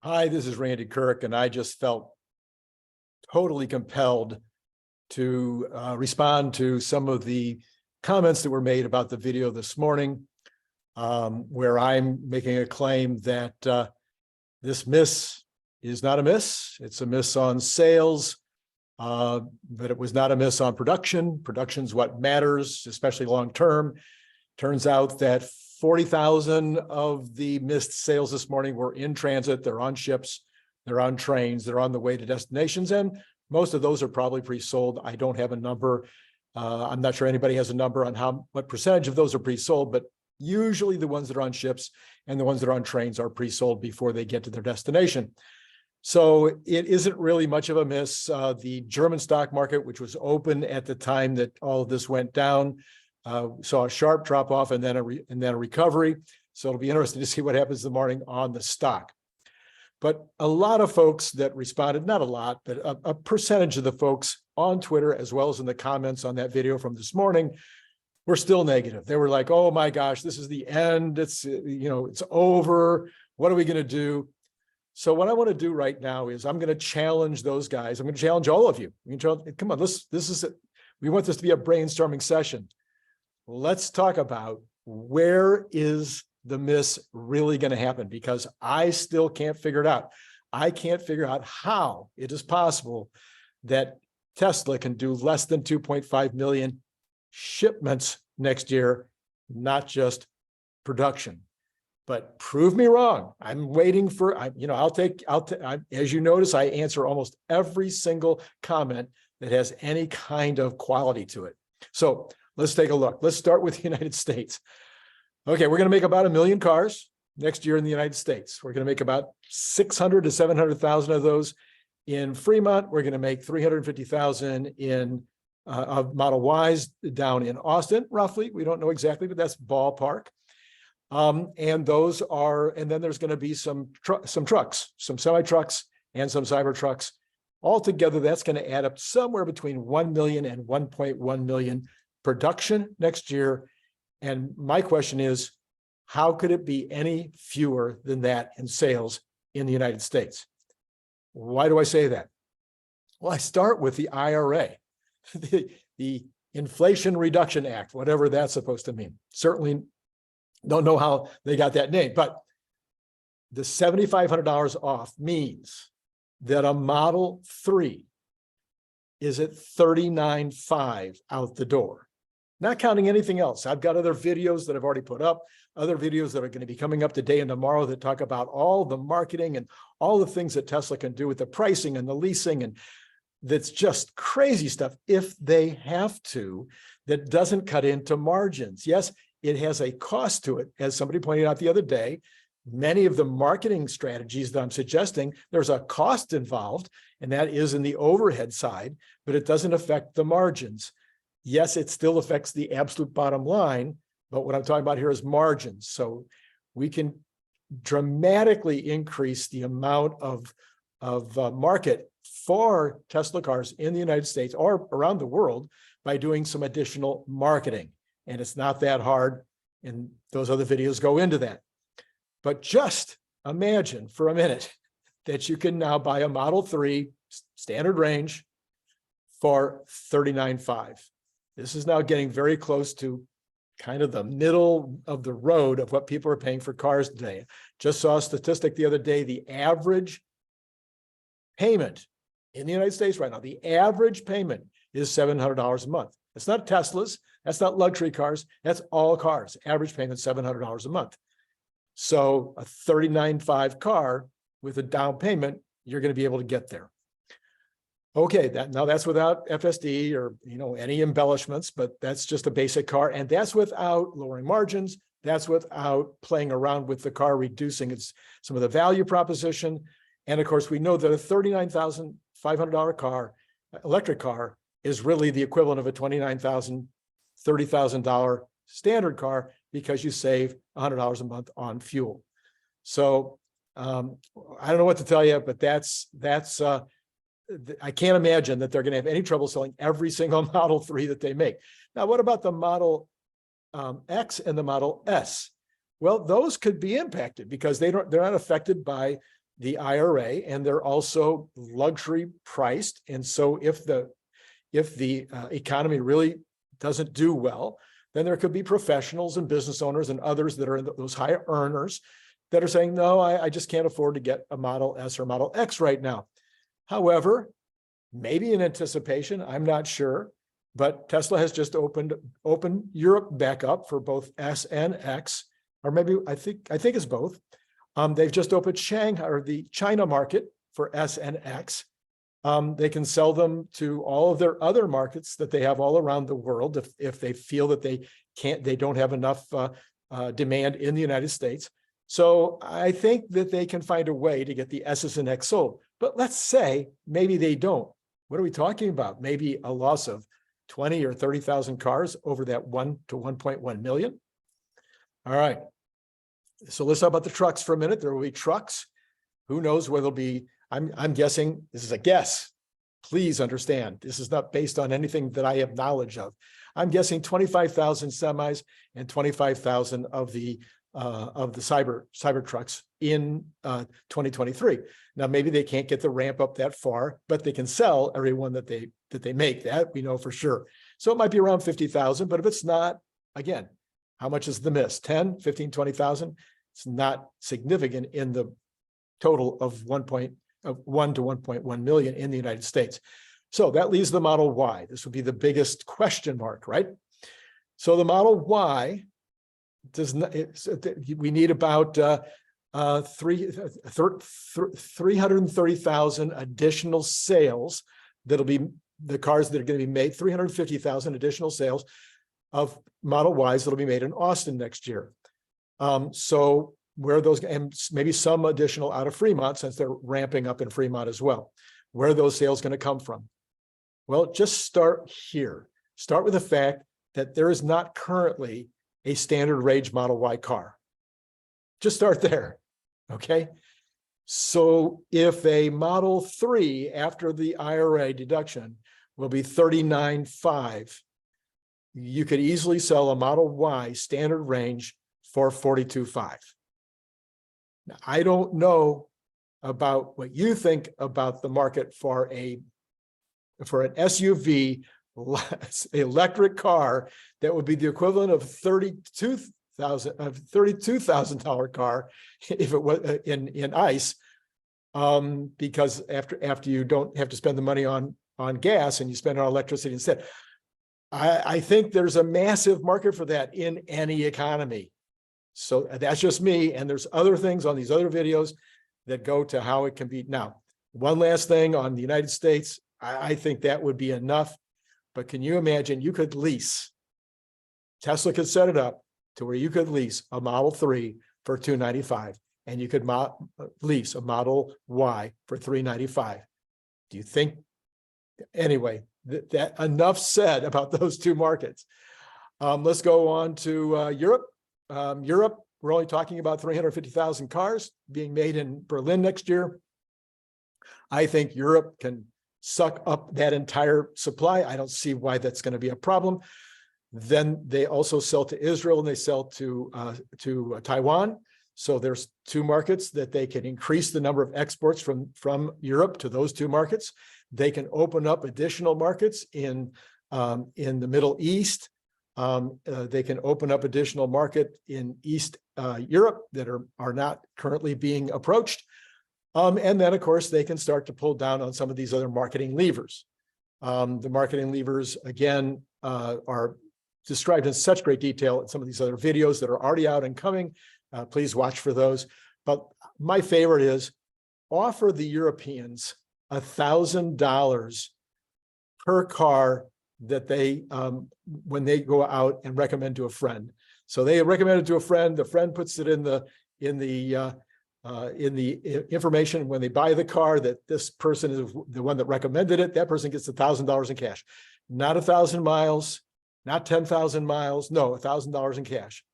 Hi, this is Randy Kirk, and I just felt totally compelled to respond to some of the comments that were made about the video this morning, where I'm making a claim that this miss is not a miss. It's a miss on sales, but it was not a miss on production. Production's what matters, especially long-term. Turns out that 40,000 of the missed sales this morning were in transit. They're on ships, they're on trains, they're on the way to destinations, and most of those are probably pre-sold. I don't have a number. I'm not sure anybody has a number on what percentage of those are pre-sold, but usually the ones that are on ships and the ones that are on trains are pre-sold before they get to their destination. So it isn't really much of a miss. The German stock market, which was open at the time that all of this went down, saw a sharp drop off and then a recovery. So it'll be interesting to see what happens in the morning on the stock. But a lot of folks that responded, not a lot, but a percentage of the folks on Twitter, as well as in the comments on that video from this morning, were still negative. They were like, oh my gosh, this is the end. It's, it's over. What are we going to do? So what I want to do right now is I'm going to challenge those guys. I'm going to challenge all of you. Come on, we want this to be a brainstorming session. Let's talk about where is the miss really going to happen, because I still can't figure it out. I can't figure out how it is possible that Tesla can do less than 2.5 million shipments next year, not just production. But prove me wrong. I'm waiting for, as you notice, I answer almost every single comment that has any kind of quality to it. So let's take a look. Let's start with the United States. Okay, we're going to make about 1 million cars next year in the United States. We're going to make about 600 to 700,000 of those in Fremont. We're going to make 350,000 in Model Ys down in Austin, roughly. We don't know exactly, but that's ballpark. And then there's going to be some trucks, some semi-trucks and some cyber trucks. Altogether, that's going to add up somewhere between 1 million and 1.1 million production next year. And my question is, how could it be any fewer than that in sales in the United States? Why do I say that? Well, I start with the IRA, the Inflation Reduction Act, whatever that's supposed to mean. Certainly don't know how they got that name, but the $7,500 off means that a Model 3 is at $39,500 out the door. Not counting anything else. I've got other videos that I've already put up, other videos that are going to be coming up today and tomorrow that talk about all the marketing and all the things that Tesla can do with the pricing and the leasing, and that's just crazy stuff if they have to, that doesn't cut into margins. Yes, it has a cost to it. As somebody pointed out the other day, many of the marketing strategies that I'm suggesting, there's a cost involved, and that is in the overhead side, but it doesn't affect the margins. Yes, it still affects the absolute bottom line, but what I'm talking about here is margins. So we can dramatically increase the amount of market for Tesla cars in the United States or around the world by doing some additional marketing. And it's not that hard, and those other videos go into that. But just imagine for a minute that you can now buy a Model 3 standard range for $39,500. This is now getting very close to kind of the middle of the road of what people are paying for cars today. Just saw a statistic the other day, the average payment in the United States right now, the average payment is $700 a month. It's not Teslas, that's not luxury cars, that's all cars. Average payment $700 a month. So a $39,500 car with a down payment, you're going to be able to get there. Okay, now that's without FSD or any embellishments, but that's just a basic car, and that's without lowering margins. That's without playing around with the car, reducing some of the value proposition. And of course, we know that a $39,500 car, electric car, is really the equivalent of a $29,000, $30,000 standard car, because you save $100 a month on fuel. So I don't know what to tell you, but that's I can't imagine that they're going to have any trouble selling every single Model 3 that they make. Now, what about the Model X and the Model S? Well, those could be impacted because they're not affected by the IRA, and they're also luxury priced. And so if the economy really doesn't do well, then there could be professionals and business owners and others that are in those high earners that are saying, no, I just can't afford to get a Model S or Model X right now. However, maybe in anticipation, I'm not sure, but Tesla has just opened Europe back up for both S and X, or maybe I think it's both. They've just opened Shanghai, or the China market, for S and X. They can sell them to all of their other markets that they have all around the world if they feel that they don't have enough demand in the United States. So I think that they can find a way to get the S's and X sold. But let's say maybe they don't. What are we talking about? Maybe a loss of 20 or 30,000 cars over that 1 to 1.1 million. All right. So let's talk about the trucks for a minute. There will be trucks. Who knows whether they'll be, I'm guessing, this is a guess. Please understand, this is not based on anything that I have knowledge of. I'm guessing 25,000 semis and 25,000 of the cyber trucks in 2023. Now, maybe they can't get the ramp up that far, but they can sell every one that they make. That we know for sure. So it might be around 50,000, but if it's not, again, how much is the miss? 10, 15, 20,000? It's not significant in the total of 1 to 1.1 million in the United States. So that leaves the Model Y. This would be the biggest question mark, right? So the Model Y does not, we need about 330,000 additional sales. That'll be the cars that are going to be made, 350,000 additional sales of Model Ys that'll be made in Austin next year. So where are those, and maybe some additional out of Fremont, since they're ramping up in Fremont as well. Where are those sales going to come from? Well, just start here. Start with the fact that there is not currently a standard range Model Y car. Just start there, okay? So if a Model 3 after the IRA deduction will be $39,500, you could easily sell a Model Y standard range for $42,500. Now, I don't know about what you think about the market for an SUV electric car that would be the equivalent of $32,000 car if it was in ICE, because after you don't have to spend the money on gas and you spend it on electricity instead. I think there's a massive market for that in any economy. So that's just me. And there's other things on these other videos that go to how it can be. Now, one last thing on the United States, I think that would be enough. But can you imagine you could lease, Tesla could set it up to where you could lease a Model 3 for $295,000 and you could lease a Model Y for $395,000. Do you think, anyway, that enough said about those two markets. Let's go on to Europe. Europe, we're only talking about 350,000 cars being made in Berlin next year. I think Europe can suck up that entire supply. I don't see why that's going to be a problem. Then they also sell to Israel and they sell to Taiwan. So there's two markets that they can increase the number of exports from Europe to those two markets. They can open up additional markets in the Middle East. They can open up additional market in East Europe that are not currently being approached. And then, of course, they can start to pull down on some of these other marketing levers. The marketing levers, again, are described in such great detail in some of these other videos that are already out and coming. Please watch for those. But my favorite is offer the Europeans $1,000 per car that they, when they go out and recommend to a friend. So they recommend it to a friend, the friend puts it in the information when they buy the car that this person is the one that recommended it, that person gets $1,000 in cash. Not 1,000 miles, not 10,000 miles, no, $1,000 in cash.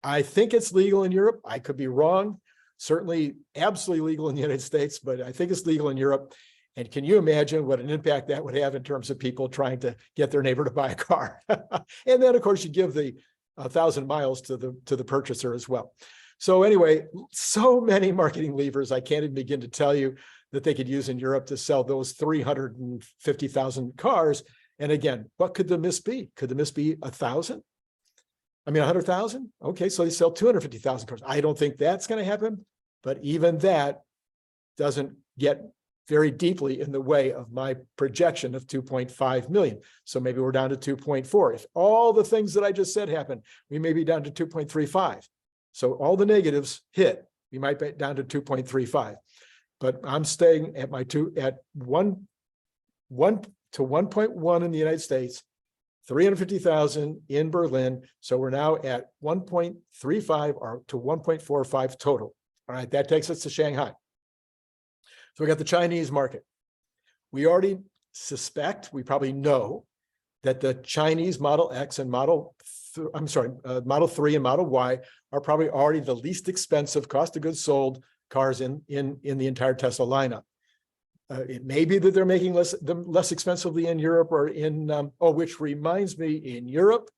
I think it's legal in Europe. I could be wrong. Certainly absolutely legal in the United States, but I think it's legal in Europe. And can you imagine what an impact that would have in terms of people trying to get their neighbor to buy a car? And then, of course, you give the 1,000 miles to the purchaser as well. So anyway, so many marketing levers, I can't even begin to tell you that they could use in Europe to sell those 350,000 cars. And again, what could the miss be? Could the miss be 1,000? I mean, 100,000? Okay, so they sell 250,000 cars. I don't think that's going to happen, but even that doesn't get very deeply in the way of my projection of 2.5 million. So maybe we're down to 2.4. If all the things that I just said happen, we may be down to 2.35. So all the negatives hit, we might be down to 2.35. But I'm staying at my one to 1.1 in the United States, 350,000 in Berlin. So we're now at 1.35 or to 1.45 total. All right, that takes us to Shanghai. So we got the Chinese market. We already suspect, we probably know that the Chinese Model X and Model 3 and Model Y are probably already the least expensive cost of goods sold cars in the entire Tesla lineup. It may be that they're making them less expensively in Europe or in, which reminds me, in Europe,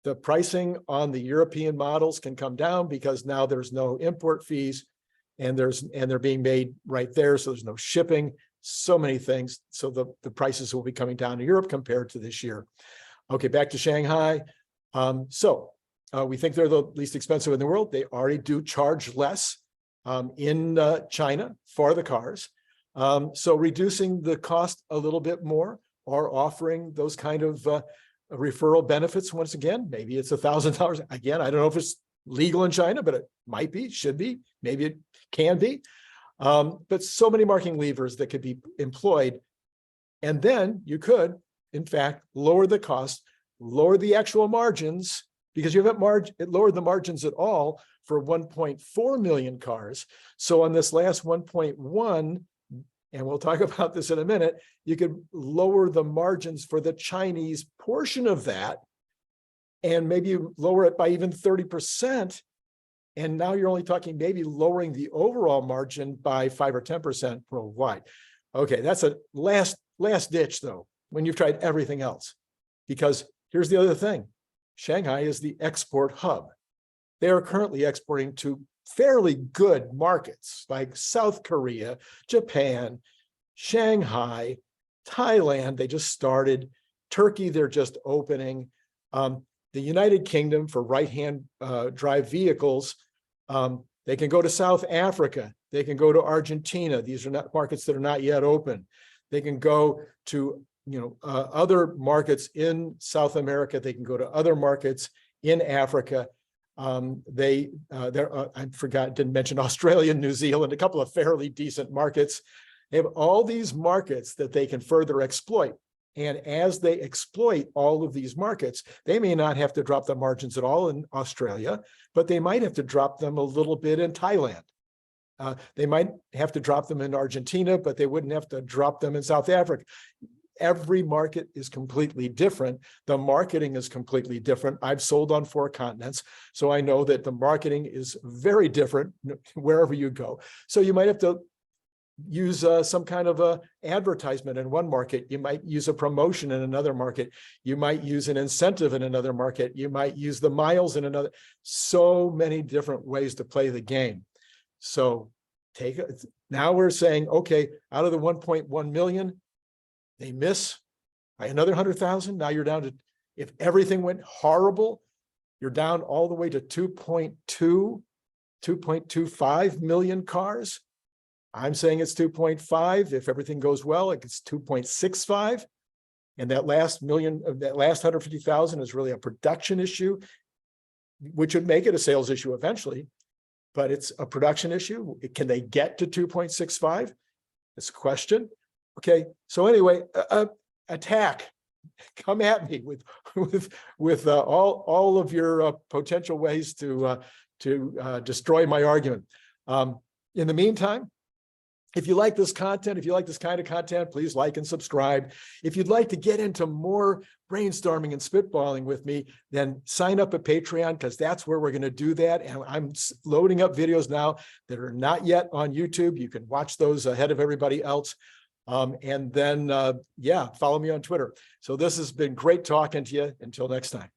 the pricing on the European models can come down because now there's no import fees and they're being made right there. So there's no shipping, so many things. So the prices will be coming down in Europe compared to this year. Okay, back to Shanghai. We think they're the least expensive in the world. They already do charge less in China for the cars. So reducing the cost a little bit more or offering those kind of referral benefits, once again, maybe it's $1,000. Again, I don't know if it's legal in China, but it might be, should be, maybe it can be. But so many marketing levers that could be employed. And then you could, in fact, lower the cost, lower the actual margins, because you haven't lowered the margins at all for 1.4 million cars. So on this last 1.1, and we'll talk about this in a minute, you could lower the margins for the Chinese portion of that, and maybe lower it by even 30%. And now you're only talking maybe lowering the overall margin by 5 or 10% worldwide. Okay, that's a last ditch though, when you've tried everything else. Because here's the other thing. Shanghai is the export hub. They are currently exporting to fairly good markets like South Korea, Japan, Shanghai, Thailand, they just started. Turkey, they're just opening. The United Kingdom for right-hand drive vehicles, they can go to South Africa. They can go to Argentina. These are not markets that are not yet open. They can go to other markets in South America. They can go to other markets in Africa. I didn't mention Australia, New Zealand, a couple of fairly decent markets. They have all these markets that they can further exploit. And as they exploit all of these markets, they may not have to drop the margins at all in Australia, but they might have to drop them a little bit in Thailand. They might have to drop them in Argentina, but they wouldn't have to drop them in South Africa. Every market is completely different. The marketing is completely different. I've sold on 4 continents, so I know that the marketing is very different wherever you go. So you might have to use some kind of a advertisement in one market. You might use a promotion in another market. You might use an incentive in another market. You might use the miles in another. So many different ways to play the game. So now we're saying, okay, out of the 1.1 million, they miss by another 100,000. Now you're down to, if everything went horrible, you're down all the way to 2.25 million cars. I'm saying it's 2.5. If everything goes well, it's 2.65. And that last 150,000 is really a production issue, which would make it a sales issue eventually, but it's a production issue. Can they get to 2.65? It's a question. Okay, so anyway, attack. Come at me with all of your potential ways to destroy my argument. In the meantime, if you like this content, if you like this kind of content, please like and subscribe. If you'd like to get into more brainstorming and spitballing with me, then sign up at Patreon, because that's where we're going to do that. And I'm loading up videos now that are not yet on YouTube. You can watch those ahead of everybody else. And then, follow me on Twitter. So this has been great talking to you. Until next time.